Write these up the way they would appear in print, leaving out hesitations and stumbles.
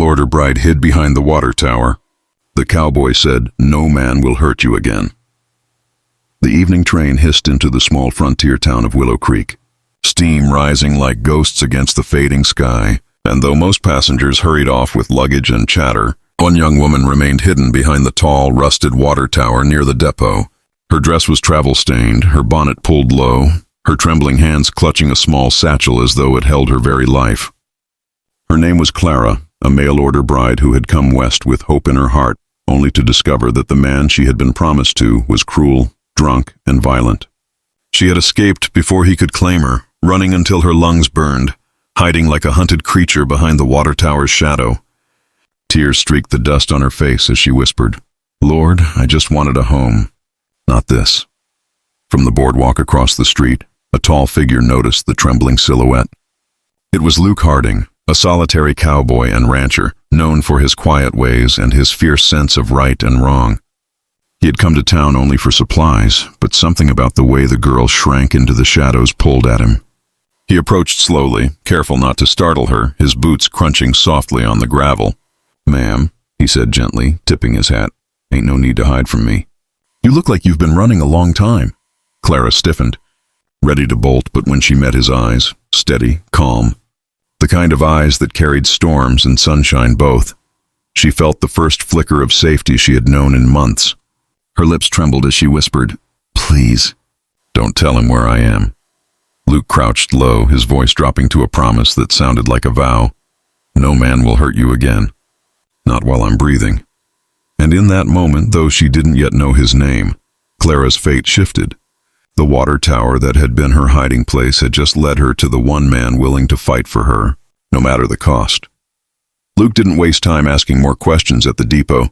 mail-order bride hid behind the water tower. The cowboy said, "No man will hurt you again." The evening train hissed into the small frontier town of Willow Creek, steam rising like ghosts against the fading sky, and though most passengers hurried off with luggage and chatter, one young woman remained hidden behind the tall, rusted water tower near the depot. Her dress was travel-stained, her bonnet pulled low, her trembling hands clutching a small satchel as though it held her very life. Her name was Clara, a mail-order bride who had come west with hope in her heart, only to discover that the man she had been promised to was cruel, drunk, and violent. She had escaped before he could claim her, running until her lungs burned, hiding like a hunted creature behind the water tower's shadow. Tears streaked the dust on her face as she whispered, "Lord, I just wanted a home. Not this." From the boardwalk across the street, a tall figure noticed the trembling silhouette. It was Luke Harding, a solitary cowboy and rancher, known for his quiet ways and his fierce sense of right and wrong. He had come to town only for supplies, but something about the way the girl shrank into the shadows pulled at him. He approached slowly, careful not to startle her, his boots crunching softly on the gravel. "Ma'am," he said gently, tipping his hat, "ain't no need to hide from me." "You look like you've been running a long time." Clara stiffened, ready to bolt, but when she met his eyes, steady, calm, the kind of eyes that carried storms and sunshine both, she felt the first flicker of safety she had known in months. Her lips trembled as she whispered, "Please, don't tell him where I am." Luke crouched low, his voice dropping to a promise that sounded like a vow. "No man will hurt you again. Not while I'm breathing." And in that moment, though she didn't yet know his name, Clara's fate shifted. The water tower that had been her hiding place had just led her to the one man willing to fight for her, no matter the cost. Luke didn't waste time asking more questions at the depot,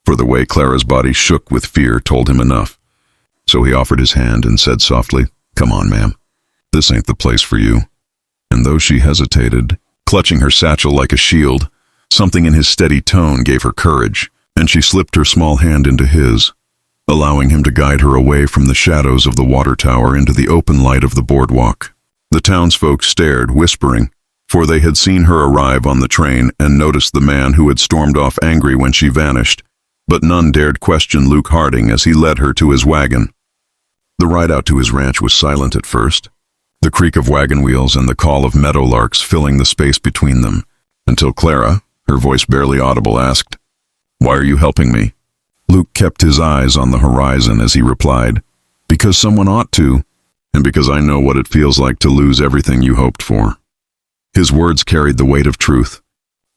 for the way Clara's body shook with fear told him enough. So he offered his hand and said softly, "Come on, ma'am. This ain't the place for you." And though she hesitated, clutching her satchel like a shield, something in his steady tone gave her courage, and she slipped her small hand into his, allowing him to guide her away from the shadows of the water tower into the open light of the boardwalk. The townsfolk stared, whispering, for they had seen her arrive on the train and noticed the man who had stormed off angry when she vanished, but none dared question Luke Harding as he led her to his wagon. The ride out to his ranch was silent at first, the creak of wagon wheels and the call of meadowlarks filling the space between them, until Clara, her voice barely audible, asked, "Why are you helping me?" Luke kept his eyes on the horizon as he replied, "Because someone ought to, and because I know what it feels like to lose everything you hoped for." His words carried the weight of truth,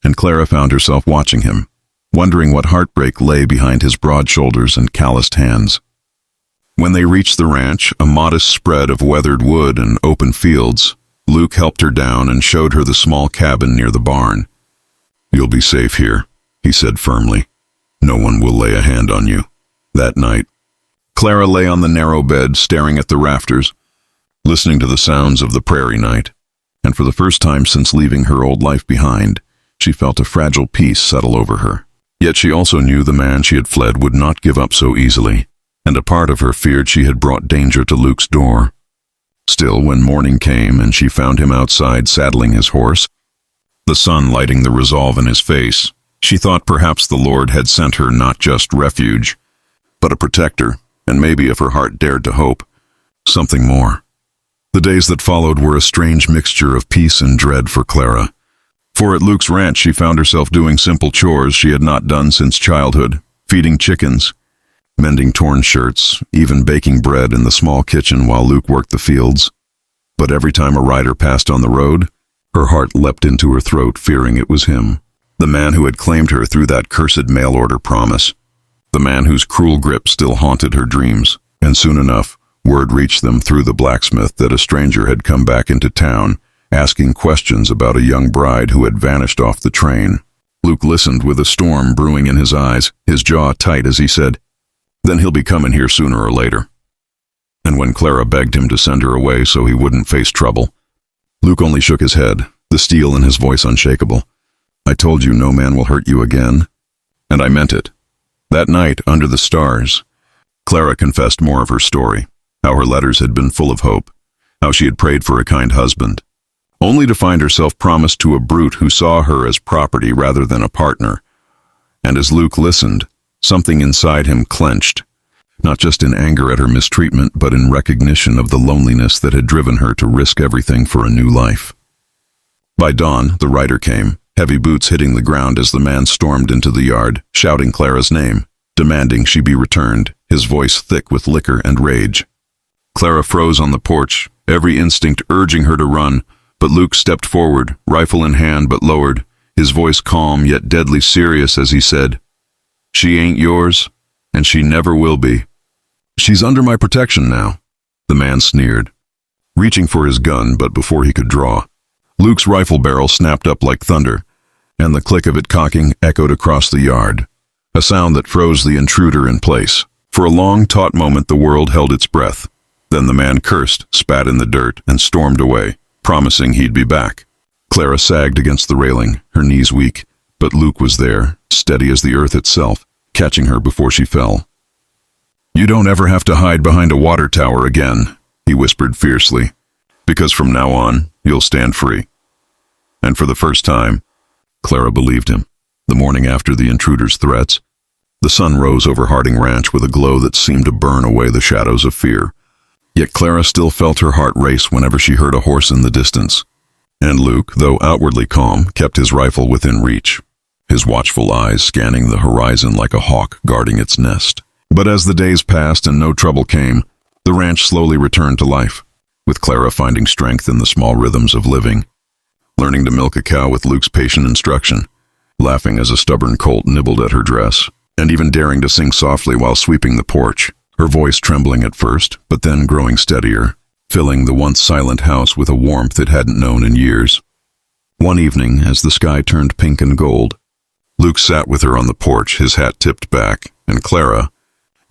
and Clara found herself watching him, wondering what heartbreak lay behind his broad shoulders and calloused hands. When they reached the ranch, a modest spread of weathered wood and open fields, Luke helped her down and showed her the small cabin near the barn. "You'll be safe here," he said firmly. "No one will lay a hand on you." That night, Clara lay on the narrow bed staring at the rafters, listening to the sounds of the prairie night, and for the first time since leaving her old life behind, she felt a fragile peace settle over her. Yet she also knew the man she had fled would not give up so easily, and a part of her feared she had brought danger to Luke's door. Still, when morning came and she found him outside saddling his horse, the sun lighting the resolve in his face, she thought perhaps the Lord had sent her not just refuge, but a protector, and maybe, if her heart dared to hope, something more. The days that followed were a strange mixture of peace and dread for Clara. For at Luke's ranch she found herself doing simple chores she had not done since childhood, feeding chickens, mending torn shirts, even baking bread in the small kitchen while Luke worked the fields. But every time a rider passed on the road, her heart leapt into her throat, fearing it was him, the man who had claimed her through that cursed mail-order promise, the man whose cruel grip still haunted her dreams. And soon enough, word reached them through the blacksmith that a stranger had come back into town, asking questions about a young bride who had vanished off the train. Luke listened with a storm brewing in his eyes, his jaw tight as he said, "Then he'll be coming here sooner or later." And when Clara begged him to send her away so he wouldn't face trouble, Luke only shook his head, the steel in his voice unshakable. "I told you no man will hurt you again, and I meant it." That night, under the stars, Clara confessed more of her story, how her letters had been full of hope, how she had prayed for a kind husband, only to find herself promised to a brute who saw her as property rather than a partner. And as Luke listened, something inside him clenched, not just in anger at her mistreatment, but in recognition of the loneliness that had driven her to risk everything for a new life. By dawn, the rider came, heavy boots hitting the ground as the man stormed into the yard, shouting Clara's name, demanding she be returned, his voice thick with liquor and rage. Clara froze on the porch, every instinct urging her to run, but Luke stepped forward, rifle in hand but lowered, his voice calm yet deadly serious as he said, "She ain't yours, and she never will be." "She's under my protection now," the man sneered, reaching for his gun, but before he could draw, Luke's rifle barrel snapped up like thunder, and the click of it cocking echoed across the yard, a sound that froze the intruder in place. For a long, taut moment the world held its breath. Then the man cursed, spat in the dirt, and stormed away, promising he'd be back. Clara sagged against the railing, her knees weak, but Luke was there, steady as the earth itself, catching her before she fell. "You don't ever have to hide behind a water tower again," he whispered fiercely, "because from now on, you'll stand free." And for the first time, Clara believed him. The morning after the intruder's threats, the sun rose over Harding Ranch with a glow that seemed to burn away the shadows of fear. Yet Clara still felt her heart race whenever she heard a horse in the distance. And Luke, though outwardly calm, kept his rifle within reach, his watchful eyes scanning the horizon like a hawk guarding its nest. But as the days passed and no trouble came, the ranch slowly returned to life, with Clara finding strength in the small rhythms of living, learning to milk a cow with Luke's patient instruction, laughing as a stubborn colt nibbled at her dress, and even daring to sing softly while sweeping the porch, her voice trembling at first, but then growing steadier, filling the once silent house with a warmth it hadn't known in years. One evening, as the sky turned pink and gold, Luke sat with her on the porch, his hat tipped back, and Clara,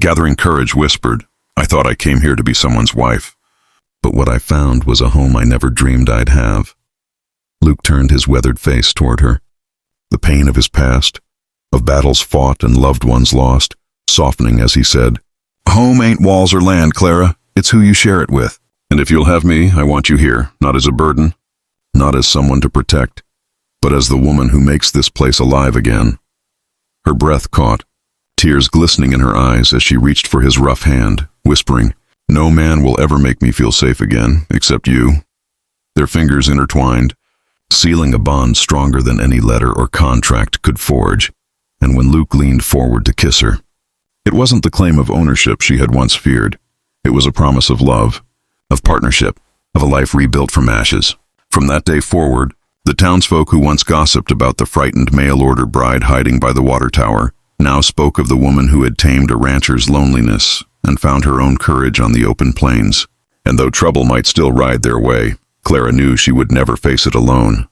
gathering courage, whispered, "I thought I came here to be someone's wife, but what I found was a home I never dreamed I'd have." Luke turned his weathered face toward her, the pain of his past, of battles fought and loved ones lost, softening as he said, "Home ain't walls or land, Clara. It's who you share it with. And if you'll have me, I want you here, not as a burden, not as someone to protect, but as the woman who makes this place alive again." Her breath caught, tears glistening in her eyes as she reached for his rough hand, whispering, "No man will ever make me feel safe again, except you." Their fingers intertwined, sealing a bond stronger than any letter or contract could forge, and when Luke leaned forward to kiss her, it wasn't the claim of ownership she had once feared. It was a promise of love, of partnership, of a life rebuilt from ashes. From that day forward, the townsfolk who once gossiped about the frightened mail-order bride hiding by the water tower now spoke of the woman who had tamed a rancher's loneliness and found her own courage on the open plains. And though trouble might still ride their way, Clara knew she would never face it alone.